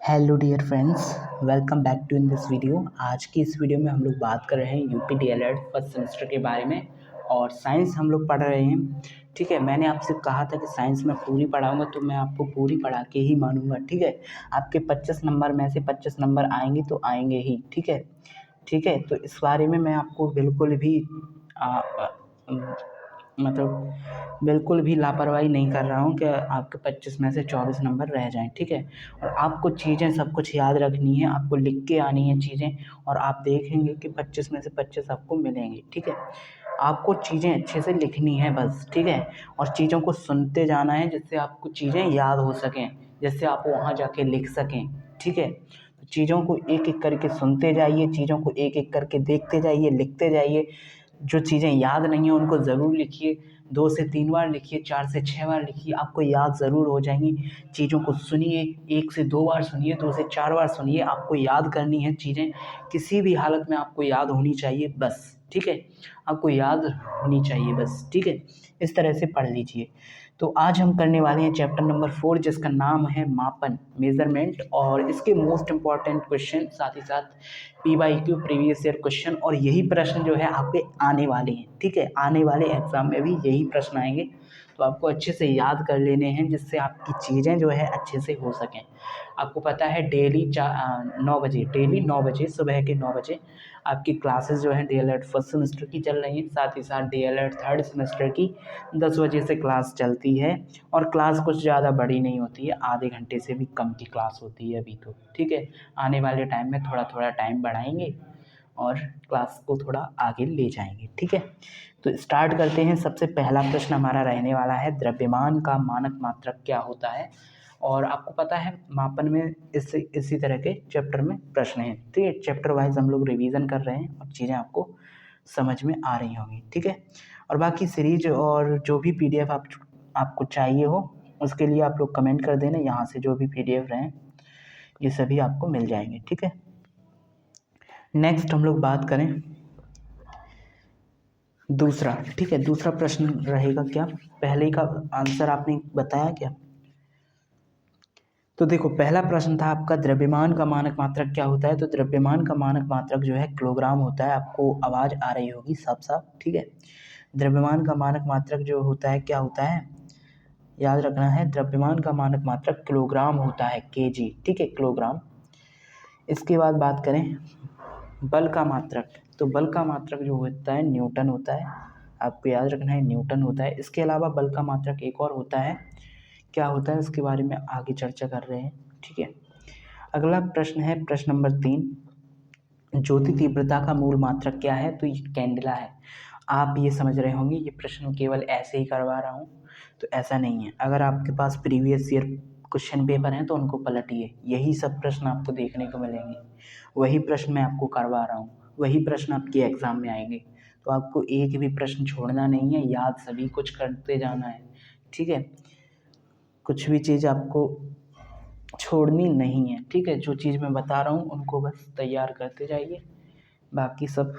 Hello dear friends, welcome back to in this video. आज की इस वीडियो में हम लोग बात कर रहे हैं यूपी डीएलएड फर्स्ट सेमेस्टर के बारे में और साइंस हम लोग पढ़ रहे हैं। ठीक है, मैंने आपसे कहा था कि साइंस में पूरी पढ़ाऊंगा तो मैं आपको पूरी पढ़ा के ही मानूंगा। ठीक है, आपके 25 नंबर में से 25 नंबर आएंगे तो आएंगे ही। ठीक है, ठीक है। तो इस बारे में मैं आपको बिल्कुल भी बिल्कुल भी लापरवाही नहीं कर रहा हूँ कि आपके 25 में से 24 नंबर रह जाएं। ठीक है, और आपको चीज़ें सब कुछ याद रखनी है, आपको लिख के आनी है चीज़ें, और आप देखेंगे कि 25 में से 25 आपको मिलेंगे। ठीक है, आपको चीज़ें अच्छे से लिखनी है बस। ठीक है, और चीज़ों को सुनते जाना है जिससे आपको चीज़ें याद हो सकें, जिससे आप वहाँ जाके लिख सकें। ठीक है, तो चीज़ों को एक एक करके सुनते जाइए, चीज़ों को एक एक करके देखते जाइए, लिखते जाइए। जो चीज़ें याद नहीं हैं उनको ज़रूर लिखिए, 2 से 3 बार लिखिए, 4 से 6 बार लिखिए, आपको याद ज़रूर हो जाएंगी। चीज़ों को सुनिए, 1 से 2 बार सुनिए, 2 से 4 बार सुनिए, आपको याद करनी है चीज़ें। किसी भी हालत में आपको याद होनी चाहिए बस। ठीक है, आपको याद होनी चाहिए बस। ठीक है, इस तरह से पढ़ लीजिए। तो आज हम करने वाले हैं चैप्टर नंबर 4 जिसका नाम है मापन, मेज़रमेंट, और इसके मोस्ट इम्पॉर्टेंट क्वेश्चन, साथ ही साथ PYQ प्रीवियस ईयर क्वेश्चन, और यही प्रश्न जो है आपके आने वाले हैं। ठीक है, आने वाले एग्जाम में भी यही प्रश्न आएंगे, तो आपको अच्छे से याद कर लेने हैं जिससे आपकी चीज़ें जो है अच्छे से हो सकें। आपको पता है डेली 9 बजे सुबह के 9 बजे आपकी क्लासेस जो है डीएलएड फर्स्ट सेमेस्टर की चल रही हैं, साथ ही साथ डीएलएड थर्ड सेमेस्टर की 10 बजे से क्लास चलती है। और क्लास कुछ ज़्यादा बड़ी नहीं होती है, आधे घंटे से भी कम की क्लास होती है अभी तो। ठीक है, आने वाले टाइम में थोड़ा थोड़ा टाइम बढ़ाएंगे और क्लास को थोड़ा आगे ले जाएंगे। ठीक है, तो स्टार्ट करते हैं। सबसे पहला प्रश्न हमारा रहने वाला है, द्रव्यमान का मानक मात्रक क्या होता है। और आपको पता है मापन में इसी तरह के चैप्टर में प्रश्न हैं। ठीक है, चैप्टर वाइज हम लोग रिवीजन कर रहे हैं और चीज़ें आपको समझ में आ रही होंगी। ठीक है, और बाकी सीरीज और जो भी PDF आपको चाहिए हो उसके लिए आप लोग कमेंट कर देना, यहाँ से जो भी PDF रहें ये सभी आपको मिल जाएंगे। ठीक है, नेक्स्ट हम लोग बात करें दूसरा। ठीक है, दूसरा प्रश्न रहेगा क्या, पहले का आंसर आपने बताया क्या। तो देखो, पहला प्रश्न था आपका द्रव्यमान का मानक मात्रक क्या होता है। तो द्रव्यमान का मानक मात्रक जो है किलोग्राम होता है। आपको आवाज़ आ रही होगी साफ साफ। ठीक है, द्रव्यमान का मानक मात्रक जो होता है क्या होता है, याद रखना है, द्रव्यमान का मानक मात्रक किलोग्राम होता है, kg। ठीक है, किलोग्राम। इसके बाद बात करें बल का मात्रक, तो बल का मात्रक जो होता है न्यूटन होता है। आपको याद रखना है न्यूटन होता है। इसके अलावा बल का मात्रक एक और होता है, क्या होता है उसके बारे में आगे चर्चा कर रहे हैं। ठीक है, अगला प्रश्न है प्रश्न नंबर 3, ज्योति तीव्रता का मूल मात्रक क्या है। तो ये कैंडेला है। आप ये समझ रहे होंगे ये प्रश्न केवल ऐसे ही करवा रहा हूँ, तो ऐसा नहीं है। अगर आपके पास प्रीवियस ईयर क्वेश्चन पेपर हैं तो उनको पलटिए, यही सब प्रश्न आपको देखने को मिलेंगे। वही प्रश्न मैं आपको करवा रहा हूँ, वही प्रश्न आपके एग्ज़ाम में आएंगे। तो आपको एक भी प्रश्न छोड़ना नहीं है, याद सभी कुछ करते जाना है। ठीक है, कुछ भी चीज़ आपको छोड़नी नहीं है। ठीक है, जो चीज़ मैं बता रहा हूँ उनको बस तैयार करते जाइए, बाकी सब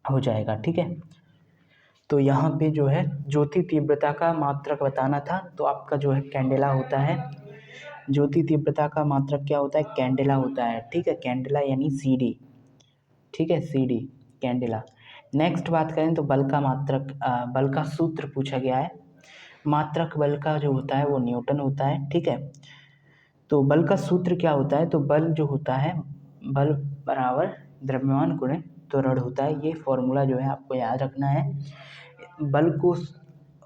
हो जाएगा। ठीक है, तो यहाँ पे जो है ज्योति तीव्रता का मात्रक बताना था, तो आपका जो है कैंडेला होता है। ज्योति तीव्रता का मात्रक क्या होता है, कैंडेला होता है। ठीक है, कैंडेला यानी CD। ठीक है, CD कैंडेला। नेक्स्ट बात करें तो बल का मात्रक, बल का सूत्र पूछा गया है। मात्रक बल का जो होता है वो न्यूटन होता है। ठीक है, तो बल का सूत्र क्या होता है, तो बल जो होता है, बल बराबर द्रव्यमान गुणित त्वरण होता है। ये फॉर्मूला जो है आपको याद रखना है। बल को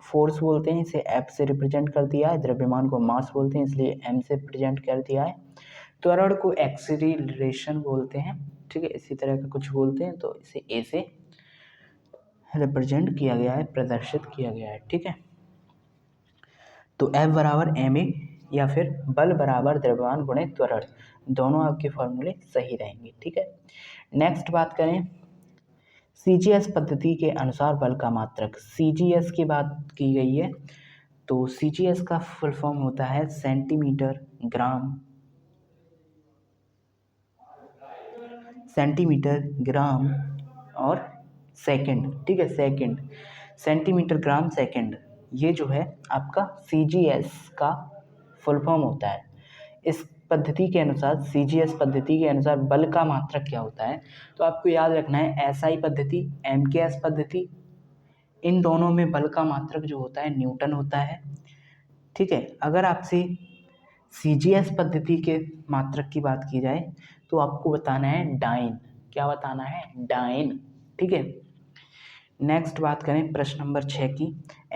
फोर्स बोलते हैं, इसे F से रिप्रेजेंट कर दिया है। द्रव्यमान को मास बोलते हैं, इसलिए M से रिप्रेजेंट कर दिया है। त्वरण को एक्सीलरेशन बोलते हैं। ठीक है, इसी तरह का कुछ बोलते हैं, तो इसे A से रिप्रेजेंट किया गया है, प्रदर्शित किया गया है। ठीक है, तो F बराबर ma या फिर बल बराबर द्रव्यमान गुणित त्वरण, दोनों आपके फॉर्मूले सही रहेंगे। ठीक है, नेक्स्ट बात करें CGS पद्धति के अनुसार बल का मात्रक। CGS की बात की गई है, तो CGS का फुल फॉर्म होता है सेंटीमीटर ग्राम और सेकंड। ठीक है, सेकंड, सेंटीमीटर ग्राम सेकंड, ये जो है आपका CGS का फुल फॉर्म होता है। इस पद्धति के अनुसार, CGS पद्धति के अनुसार बल का मात्रक क्या होता है, तो आपको याद रखना है SI पद्धति, MKS पद्धति, इन दोनों में बल का मात्रक जो होता है न्यूटन होता है। ठीक है, अगर आपसे CGS पद्धति के मात्रक की बात की जाए तो आपको बताना है डाइन। क्या बताना है? डाइन। ठीक है, नेक्स्ट बात करें प्रश्न नंबर 6 की।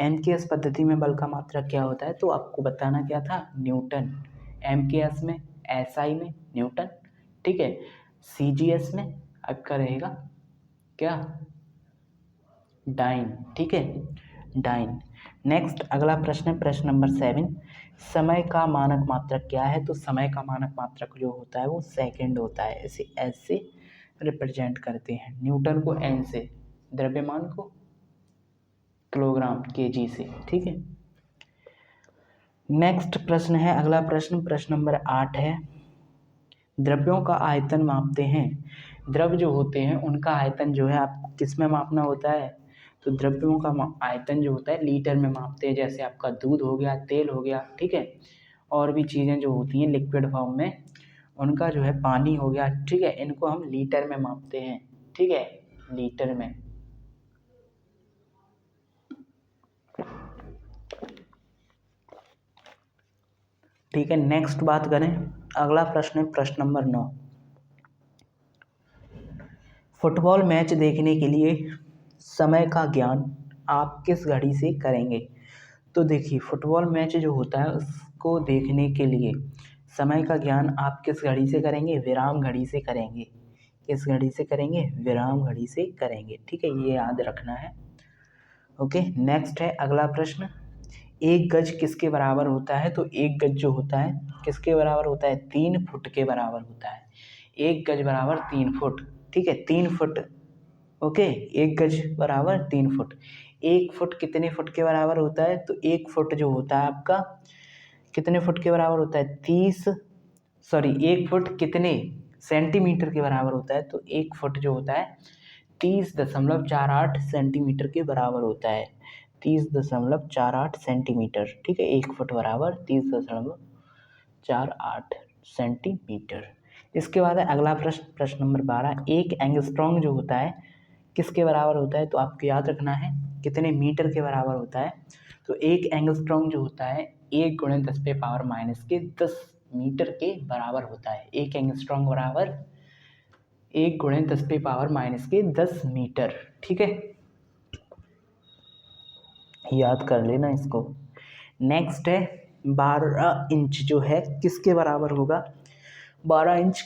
MKS पद्धति में बल का मात्रक क्या होता है, तो आपको बताना क्या था? न्यूटन। MKS में, SI में न्यूटन। ठीक है, CGS में आपका रहेगा क्या? डाइन। ठीक है, डाइन। नेक्स्ट अगला प्रश्न है प्रश्न नंबर 7। समय का मानक मात्रक क्या है, तो समय का मानक मात्रक जो होता है वो सेकंड होता है। इसे एस से रिप्रेजेंट करते हैं, न्यूटन को एन से, द्रव्यमान को किलोग्राम केजी से। ठीक है, नेक्स्ट प्रश्न है अगला प्रश्न, प्रश्न नंबर 8 है। द्रव्यों का आयतन मापते हैं। द्रव्य जो होते हैं उनका आयतन जो है आप किस में मापना होता है, तो द्रव्यों का आयतन जो होता है लीटर में मापते हैं। जैसे आपका दूध हो गया, तेल हो गया, ठीक है, और भी चीज़ें जो होती हैं लिक्विड फॉर्म में, उनका जो है पानी हो गया, ठीक है, इनको हम लीटर में मापते हैं। ठीक है, लीटर में। ठीक है, नेक्स्ट बात करें, अगला प्रश्न है प्रश्न नंबर 9। फुटबॉल मैच देखने के लिए समय का ज्ञान आप किस घड़ी से करेंगे, तो देखिए फुटबॉल मैच जो होता है उसको देखने के लिए समय का ज्ञान आप किस घड़ी से करेंगे? विराम घड़ी से करेंगे। किस घड़ी से करेंगे? विराम घड़ी से करेंगे। ठीक है, ये याद रखना है। ओके, नेक्स्ट है अगला प्रश्न। एक गज किसके बराबर होता है, तो एक गज जो होता है किसके बराबर होता है? 3 फुट के बराबर होता है। एक गज बराबर 3 फुट। ठीक है, 3 फुट। ओके, एक गज बराबर 3 फुट। 1 फुट कितने फुट के बराबर होता है, तो 1 फुट जो होता है आपका कितने फुट के बराबर होता है? 1 फुट कितने सेंटीमीटर के बराबर होता है, तो 1 फुट जो होता है 30.48 सेंटीमीटर के बराबर होता है। 30.48 सेंटीमीटर। ठीक है, 1 फुट बराबर 30.48 सेंटीमीटर। इसके बाद है अगला प्रश्न, प्रश्न नंबर 12। एक एंगस्ट्रॉम जो होता है किसके बराबर होता है, तो आपको याद रखना है कितने मीटर के बराबर होता है, तो एक एंगस्ट्रॉम जो होता है 1 × 10⁻⁻10 मीटर के बराबर होता है। एक एंगस्ट्रॉम बराबर 1 × 10⁻⁻10 मीटर। ठीक है, याद कर लेना इसको। नेक्स्ट है 12 इंच जो है किसके बराबर होगा? 12 इंच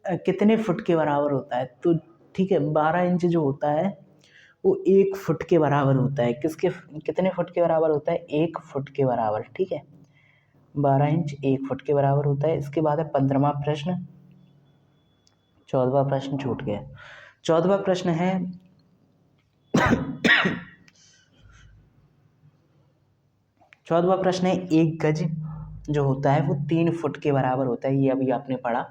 कितने फुट के बराबर होता है, तो ठीक है 12 इंच जो होता है वो 1 फुट के बराबर होता है। कितने फुट के बराबर होता है? 1 फुट के बराबर। ठीक है, 12 इंच 1 फुट के बराबर होता है। इसके बाद है 15वां प्रश्न, 14वां प्रश्न छूट गया। 14वां प्रश्न है 14वां प्रश्न है एक गज जो होता है वो 3 फुट के बराबर होता है। ये अभी आपने पढ़ा,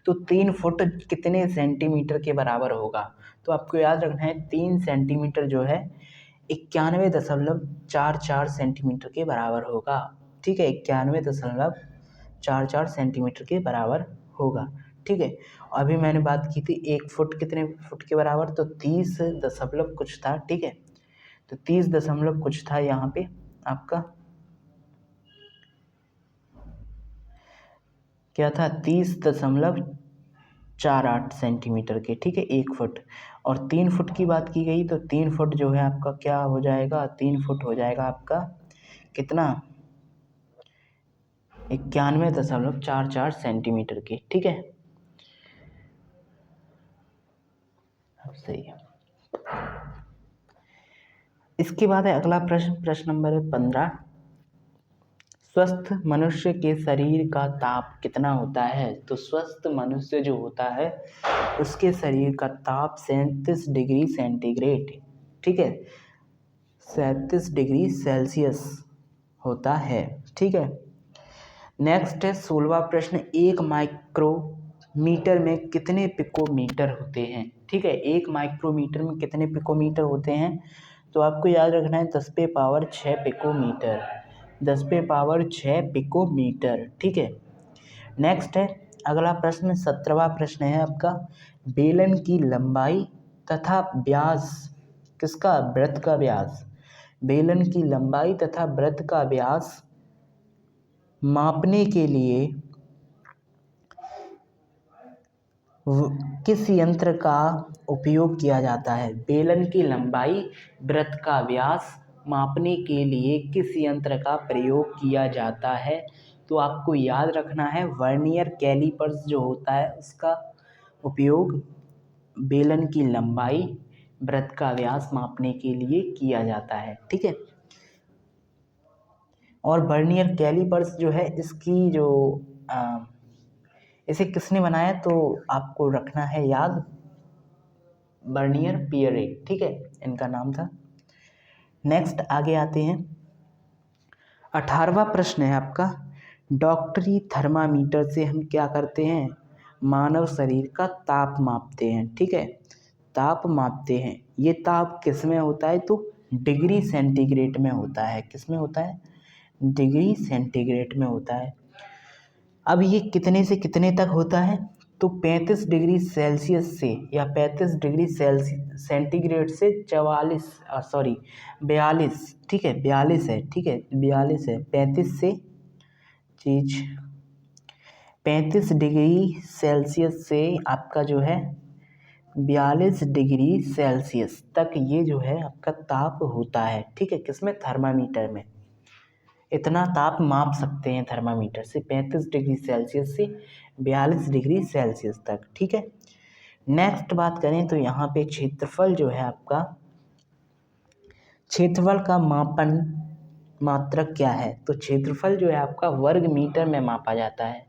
तो 3 फुट कितने सेंटीमीटर के बराबर होगा, तो आपको याद रखना है 3 सेंटीमीटर जो है 91.44 सेंटीमीटर के बराबर होगा। ठीक है, 91.44 सेंटीमीटर के बराबर होगा। ठीक है, अभी मैंने बात की थी 1 फुट कितने फुट के बराबर, तो 30 दशमलव कुछ था। ठीक है, तो 30 दशमलव कुछ था यहाँ पे आपका क्या था? 30.48 सेंटीमीटर के। ठीक है, 1 फुट। और 3 फुट की बात की गई तो 3 फुट जो है आपका क्या हो जाएगा? 3 फुट हो जाएगा आपका कितना? 91.44 सेंटीमीटर के। ठीक है, अब सही है। इसके बाद है अगला प्रश्न, प्रश्न नंबर 15। स्वस्थ मनुष्य के शरीर का ताप कितना होता है, तो स्वस्थ मनुष्य जो होता है उसके शरीर का ताप 37 डिग्री सेंटीग्रेड। ठीक है, 37 डिग्री सेल्सियस होता है। ठीक है, नेक्स्ट है 16वां प्रश्न। 1 माइक्रोमीटर में कितने पिकोमीटर होते हैं? ठीक है, 1 माइक्रोमीटर में कितने पिकोमीटर होते हैं, तो आपको याद रखना है 10⁻6 पिकोमीटर। 10⁻6 पिकोमीटर। ठीक है, नेक्स्ट है अगला प्रश्न 17वां प्रश्न है आपका, बेलन की लंबाई तथा व्यास किसका, वृत्त का व्यास, बेलन की लंबाई तथा वृत्त का व्यास मापने के लिए किस यंत्र का उपयोग किया जाता है। बेलन की लंबाई वृत्त का व्यास मापने के लिए किस यंत्र का प्रयोग किया जाता है। तो आपको याद रखना है वर्नियर कैलिपर्स जो होता है उसका उपयोग बेलन की लंबाई वृत्त का व्यास मापने के लिए किया जाता है, ठीक है। और वर्नियर कैलिपर्स जो है इसकी जो इसे किसने बनाया, तो आपको रखना है याद वर्नियर पियरेट, ठीक है, इनका नाम था। नेक्स्ट आगे आते हैं 18वां प्रश्न है आपका, डॉक्टरी थर्मामीटर से हम क्या करते हैं, मानव शरीर का ताप मापते हैं, ठीक है, ताप मापते हैं। ये ताप किस में होता है, तो डिग्री सेंटीग्रेड में होता है। किस में होता है, डिग्री सेंटीग्रेड में होता है। अब ये कितने से कितने तक होता है, तो 35 डिग्री सेल्सियस से या 35 डिग्री सेंटीग्रेड से 42 ठीक है 42 है, ठीक है 42 है, 35 डिग्री सेल्सियस से आपका जो है 42 डिग्री सेल्सियस तक ये जो है आपका ताप होता है, ठीक है, किसमें, थर्मामीटर में। इतना ताप माप सकते हैं थर्मामीटर से 35 डिग्री सेल्सियस से 42 डिग्री सेल्सियस तक, ठीक है। नेक्स्ट बात करें तो यहाँ पे क्षेत्रफल जो है आपका, क्षेत्रफल का मापन मात्रक क्या है, तो क्षेत्रफल जो है आपका वर्ग मीटर में मापा जाता है,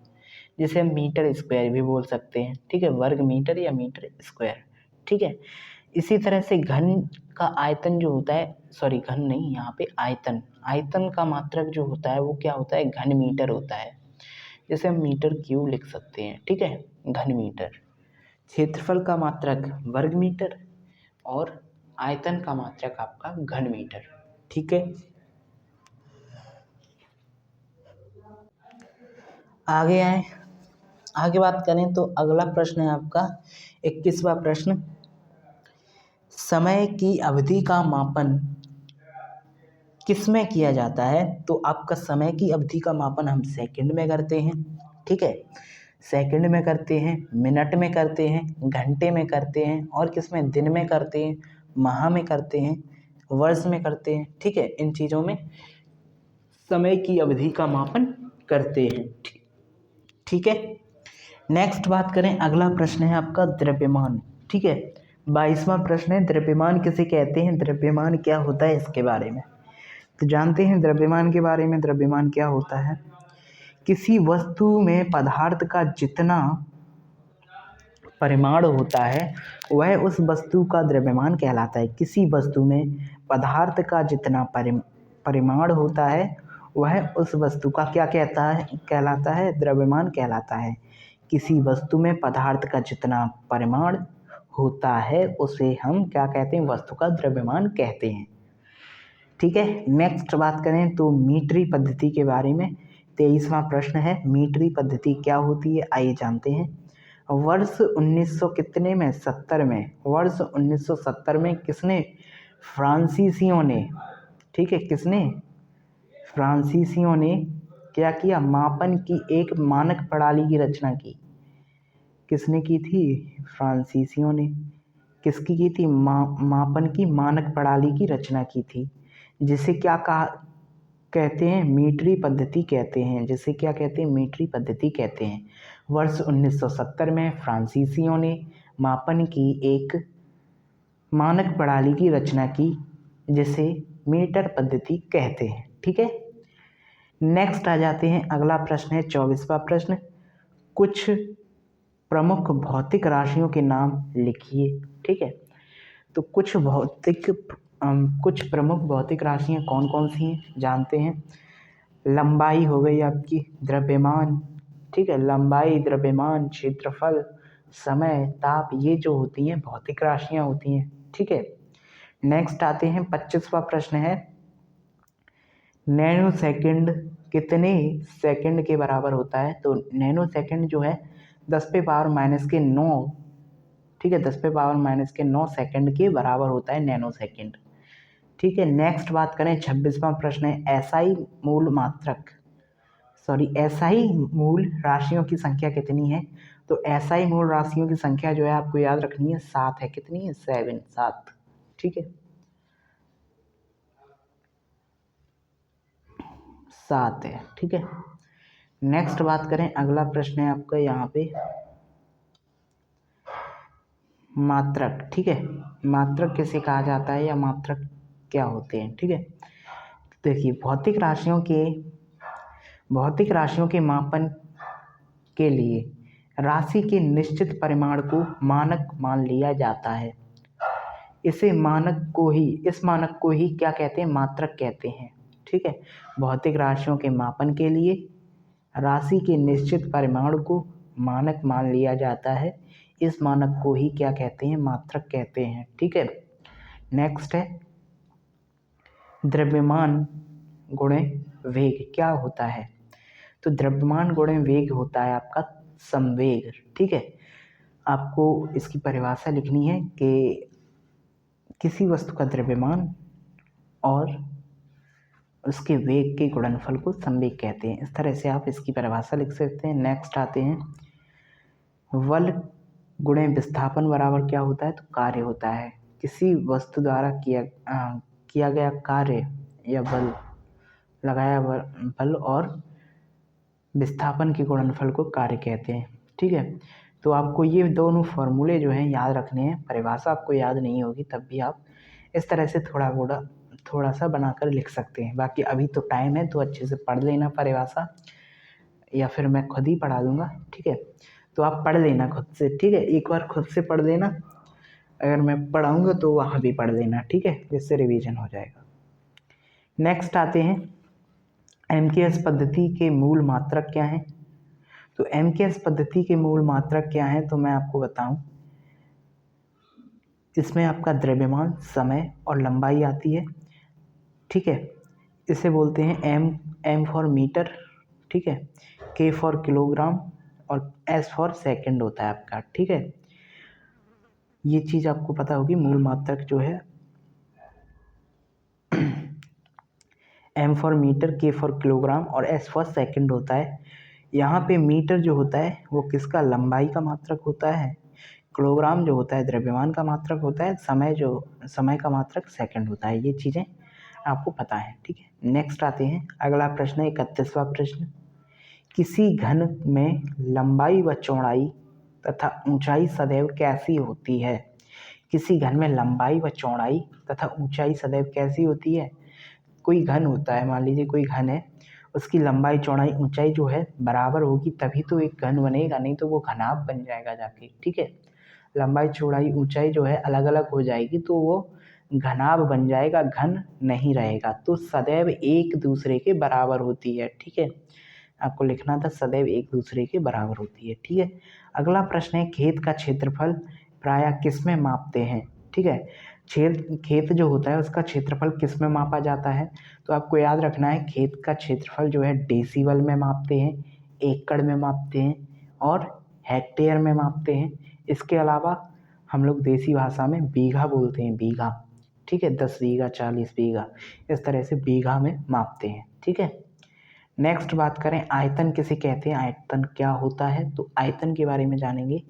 जिसे हम मीटर स्क्वायर भी बोल सकते हैं, ठीक है, वर्ग मीटर या मीटर स्क्वायर, ठीक है। इसी तरह से घन का आयतन जो होता है, सॉरी घन नहीं, यहाँ पे आयतन का मात्रक जो होता है वो क्या होता है, घन मीटर होता है, जैसे हम मीटर क्यूब लिख सकते हैं, ठीक है, घन मीटर। क्षेत्रफल का मात्रक वर्ग मीटर और आयतन का मात्रक आपका घन मीटर, ठीक है। आगे आए, आगे बात करें तो अगला प्रश्न है आपका 21वां प्रश्न, समय की अवधि का मापन किस में किया जाता है, तो आपका समय की अवधि का मापन हम सेकंड में करते हैं, ठीक है, सेकंड में करते हैं, मिनट में करते हैं, घंटे में करते हैं, और किस में, दिन में करते हैं, माह में करते हैं, वर्ष में करते हैं, ठीक है, इन चीज़ों में समय की अवधि का मापन करते हैं, ठीक है। नेक्स्ट बात करें, अगला प्रश्न है आपका द्रव्यमान, ठीक है, 22वां प्रश्न है, द्रव्यमान किसे कहते हैं, द्रव्यमान क्या होता है इसके बारे में तो जानते हैं। द्रव्यमान के बारे में, द्रव्यमान क्या होता है, किसी वस्तु में पदार्थ का जितना परिमाण होता है वह उस वस्तु का द्रव्यमान कहलाता है। किसी वस्तु में पदार्थ का जितना परिमाण होता है वह उस वस्तु का क्या कहलाता है, द्रव्यमान कहलाता है। किसी वस्तु में पदार्थ का जितना परिमाण होता है उसे हम क्या कहते हैं, वस्तु का द्रव्यमान कहते हैं, ठीक है। नेक्स्ट बात करें तो मीटरी पद्धति के बारे में, 23वां प्रश्न है, मीटरी पद्धति क्या होती है, आइए जानते हैं। वर्ष 1900 कितने में, 70 में, वर्ष 1970 में किसने, फ्रांसीसियों ने, ठीक है, किसने, फ्रांसीसियों ने क्या किया, मापन की एक मानक प्रणाली की रचना की। किसने की थी, फ्रांसीसियों ने किसकी की थी, मापन की मानक प्रणाली की रचना की थी, जिसे क्या कहते हैं, मीटरी पद्धति कहते हैं, जिसे क्या कहते हैं, मीटरी पद्धति कहते हैं। वर्ष 1970 में फ्रांसीसियों ने मापन की एक मानक प्रणाली की रचना की, जिसे मीटर पद्धति कहते हैं, ठीक है। नेक्स्ट आ जाते हैं, अगला प्रश्न है 24वां प्रश्न, कुछ प्रमुख भौतिक राशियों के नाम लिखिए, ठीक है। तो कुछ प्रमुख भौतिक राशियाँ कौन कौन सी हैं जानते हैं। लंबाई हो गई आपकी, द्रव्यमान, ठीक है, लंबाई, द्रव्यमान, क्षेत्रफल, समय, ताप, ये जो होती हैं भौतिक राशियाँ होती हैं, ठीक है। नेक्स्ट आते हैं 25वां प्रश्न है, नैनो सेकंड कितने सेकंड के बराबर होता है? तो नैनो सेकंड जो है 10⁻⁻⁹, ठीक है, 10⁻⁻⁹ सेकंड के बराबर होता है नैनो सेकंड। ठीक है, नेक्स्ट बात करें 26वां प्रश्न है एसआई मूल राशियों की संख्या कितनी है? तो एसआई मूल राशियों की संख्या जो है आपको याद रखनी है 7 है। कितनी है? 7। ठीक है, 7 है। ठीक है, नेक्स्ट बात करें, अगला प्रश्न है आपका यहाँ पे मात्रक। ठीक है, मात्रक किसे कहा जाता है या मात्रक क्या होते हैं? ठीक है, देखिए भौतिक राशियों के मापन के लिए राशि के निश्चित परिमाण को मानक मान लिया जाता है। इस मानक को ही क्या कहते हैं? मात्रक कहते हैं। ठीक है, भौतिक राशियों के मापन के लिए राशि के निश्चित परिमाण को मानक मान लिया जाता है। इस मानक को ही क्या कहते हैं? मात्रक कहते हैं। ठीक है, नेक्स्ट है द्रव्यमान गुणे वेग क्या होता है? तो द्रव्यमान गुणे वेग होता है आपका संवेग। ठीक है, आपको इसकी परिभाषा लिखनी है कि किसी वस्तु का द्रव्यमान और उसके वेग के गुणनफल को संवेग कहते हैं। इस तरह से आप इसकी परिभाषा लिख सकते हैं। नेक्स्ट आते हैं बल गुणे विस्थापन बराबर क्या होता है? तो कार्य होता है। किसी वस्तु द्वारा किया गया कार्य या लगाया बल और विस्थापन के गुणनफल को कार्य कहते हैं। ठीक है, तो आपको ये दोनों फॉर्मूले जो हैं याद रखने हैं। परिभाषा आपको याद नहीं होगी तब भी आप इस तरह से थोड़ा सा बनाकर लिख सकते हैं। बाकी अभी तो टाइम है, तो अच्छे से पढ़ लेना परिभाषा, या फिर मैं खुद ही पढ़ा दूंगा। ठीक है, तो आप पढ़ लेना खुद से। ठीक है, एक बार खुद से पढ़ लेना, अगर मैं पढ़ाऊँगा तो वहाँ भी पढ़ लेना। ठीक है, जिससे रिवीजन हो जाएगा। नेक्स्ट आते हैं एमकेएस पद्धति के मूल मात्रक क्या हैं? तो एमकेएस पद्धति के मूल मात्रक क्या हैं? तो मैं आपको बताऊं, इसमें आपका द्रव्यमान, समय और लंबाई आती है। ठीक है, इसे बोलते हैं एम फॉर मीटर, ठीक है, के फॉर किलोग्राम और एस फॉर सेकंड होता है आपका। ठीक है, ये चीज़ आपको पता होगी। मूल मात्रक जो है एम फॉर मीटर, के फॉर किलोग्राम और एस फॉर सेकंड होता है। यहाँ पे मीटर जो होता है वो किसका? लंबाई का मात्रक होता है। किलोग्राम जो होता है द्रव्यमान का मात्रक होता है। समय का मात्रक सेकंड होता है। ये चीज़ें आपको पता है। ठीक है, नेक्स्ट आते हैं, अगला प्रश्न है 31वां प्रश्न। किसी घन में लंबाई व चौड़ाई तथा ऊंचाई सदैव कैसी होती है? किसी घन में लंबाई व चौड़ाई तथा ऊंचाई सदैव कैसी होती है? कोई घन होता है, मान लीजिए कोई घन है, उसकी लंबाई चौड़ाई ऊंचाई जो है बराबर होगी तभी तो एक घन बनेगा, नहीं तो वो घनाभ बन जाएगा जाके। ठीक है, लंबाई चौड़ाई ऊंचाई जो है अलग अलग हो जाएगी तो वो घनाभ बन जाएगा, घन नहीं रहेगा। तो सदैव एक दूसरे के बराबर होती है। ठीक है, आपको लिखना था सदैव एक दूसरे के बराबर होती है। ठीक है, अगला प्रश्न है खेत का क्षेत्रफल प्रायः किस में मापते हैं? ठीक है, खेत जो होता है उसका क्षेत्रफल किस में मापा जाता है? तो आपको याद रखना है खेत का क्षेत्रफल जो है डेसिबल में मापते हैं, एकड़ में मापते हैं और हेक्टेयर में मापते हैं। इसके अलावा हम लोग देसी भाषा में बीघा बोलते हैं, बीघा। ठीक है, 10 बीघा, 40 बीघा, इस तरह से बीघा में मापते हैं। ठीक है, नेक्स्ट बात करें आयतन किसे कहते हैं? आयतन क्या होता है? तो आयतन के बारे में जानेंगे।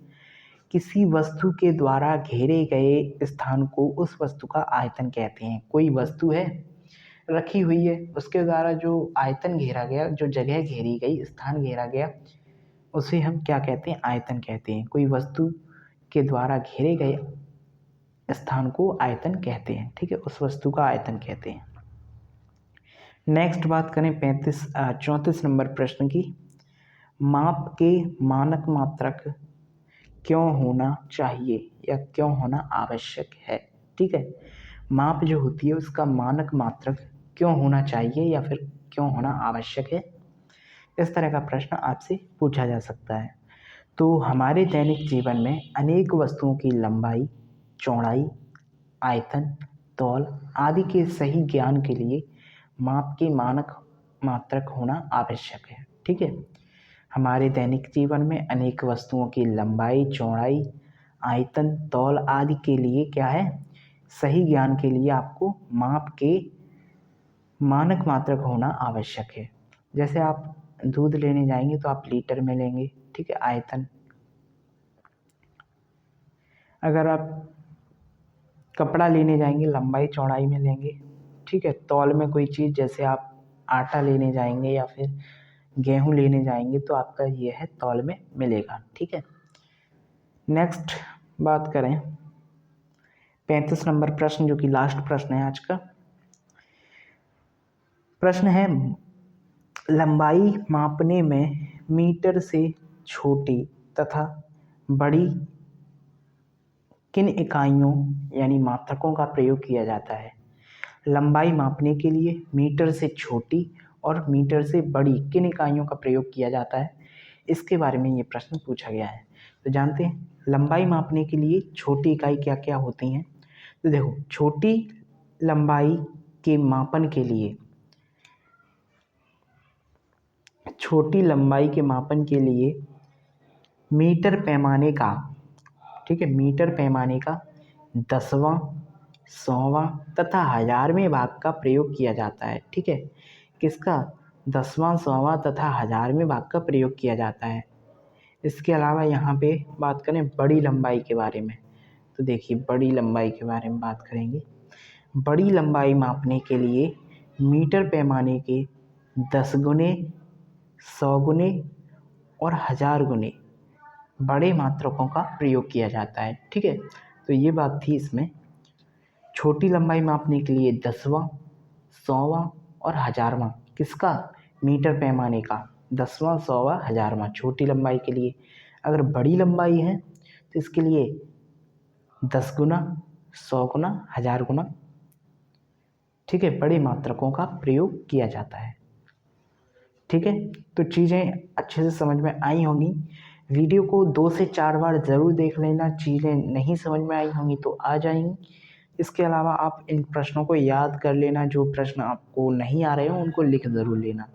किसी वस्तु के द्वारा घेरे गए स्थान को उस वस्तु का आयतन कहते हैं। कोई वस्तु है रखी हुई है, उसके द्वारा जो आयतन घेरा गया, जो जगह घेरी गई, स्थान घेरा गया, उसे हम क्या कहते हैं? आयतन कहते हैं। कोई वस्तु के द्वारा घेरे गए स्थान को आयतन कहते हैं। ठीक है, उस वस्तु का आयतन कहते हैं। नेक्स्ट बात करें 34 नंबर प्रश्न की। माप के मानक मात्रक क्यों होना चाहिए या क्यों होना आवश्यक है? ठीक है, माप जो होती है उसका मानक मात्रक क्यों होना चाहिए या फिर क्यों होना आवश्यक है, इस तरह का प्रश्न आपसे पूछा जा सकता है। तो हमारे दैनिक जीवन में अनेक वस्तुओं की लंबाई, चौड़ाई, आयतन, तौल आदि के सही ज्ञान के लिए माप के मानक मात्रक होना आवश्यक है। ठीक है, हमारे दैनिक जीवन में अनेक वस्तुओं की लंबाई, चौड़ाई, आयतन, तौल आदि के लिए क्या है, सही ज्ञान के लिए आपको माप के मानक मात्रक होना आवश्यक है। जैसे आप दूध लेने जाएंगे तो आप लीटर में लेंगे, ठीक है, आयतन। अगर आप कपड़ा लेने जाएंगे लंबाई चौड़ाई में लेंगे, ठीक है। तौल में कोई चीज़, जैसे आप आटा लेने जाएंगे या फिर गेहूं लेने जाएंगे तो आपका ये है तौल में मिलेगा, ठीक है। नेक्स्ट बात करें 35 नंबर प्रश्न, जो कि लास्ट प्रश्न है आज का। प्रश्न है, लंबाई मापने में मीटर से छोटी तथा बड़ी किन इकाइयों यानी मात्रकों का प्रयोग किया जाता है। लंबाई मापने के लिए मीटर से छोटी और मीटर से बड़ी किन इकाइयों का प्रयोग किया जाता है, इसके बारे में ये प्रश्न पूछा गया है। तो जानते हैं लंबाई मापने के लिए छोटी इकाई क्या क्या होती हैं। तो देखो, छोटी लंबाई के मापन के लिए, छोटी लंबाई के मापन के लिए मीटर पैमाने का, ठीक है, मीटर पैमाने का 10वां, 100वां तथा 1000वें भाग का प्रयोग किया जाता है। ठीक है, किसका, 10वां, 100वां तथा 1000वें भाग का प्रयोग किया जाता है। इसके अलावा यहाँ पे बात करें बड़ी लंबाई के बारे में, तो देखिए बड़ी लंबाई के बारे में बात करेंगे। बड़ी लंबाई मापने के लिए मीटर पैमाने के 10 गुने, 100 गुने और 1000 गुने बड़े मात्रकों का प्रयोग किया जाता है। ठीक है, तो ये बात थी इसमें। छोटी लंबाई मापने के लिए 10वां, 100वां और 1000वां, किसका, मीटर पैमाने का 10वां, 100वां, 1000वां छोटी लंबाई के लिए। अगर बड़ी लंबाई है तो इसके लिए 10 गुना, 100 गुना, 1000 गुना, ठीक है, बड़े मात्रकों का प्रयोग किया जाता है। ठीक है, तो चीज़ें अच्छे से समझ में आई होंगी। वीडियो को 2 से 4 बार ज़रूर देख लेना, चीज़ें नहीं समझ में आई होंगी तो आ जाएंगी। इसके अलावा आप इन प्रश्नों को याद कर लेना, जो प्रश्न आपको नहीं आ रहे हो उनको लिख ज़रूर लेना,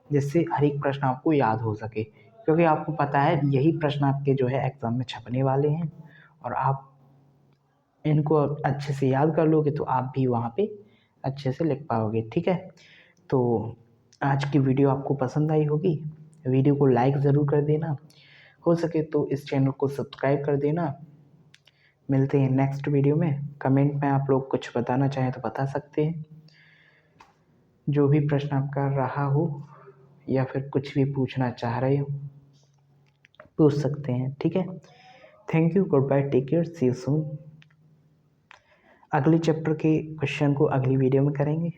जिससे हर एक प्रश्न आपको याद हो सके, क्योंकि आपको पता है यही प्रश्न आपके जो है एग्ज़ाम में छपने वाले हैं, और आप इनको अच्छे से याद कर लोगे तो आप भी वहाँ पे अच्छे से लिख पाओगे। ठीक है, तो आज की वीडियो आपको पसंद आई होगी। वीडियो को लाइक ज़रूर कर देना, हो सके तो इस चैनल को सब्सक्राइब कर देना। मिलते हैं नेक्स्ट वीडियो में। कमेंट में आप लोग कुछ बताना चाहें तो बता सकते हैं, जो भी प्रश्न आपका रहा हो या फिर कुछ भी पूछना चाह रहे हो पूछ सकते हैं। ठीक है, thank you, goodbye, take care, see you soon. अगले चैप्टर के क्वेश्चन को अगली वीडियो में करेंगे।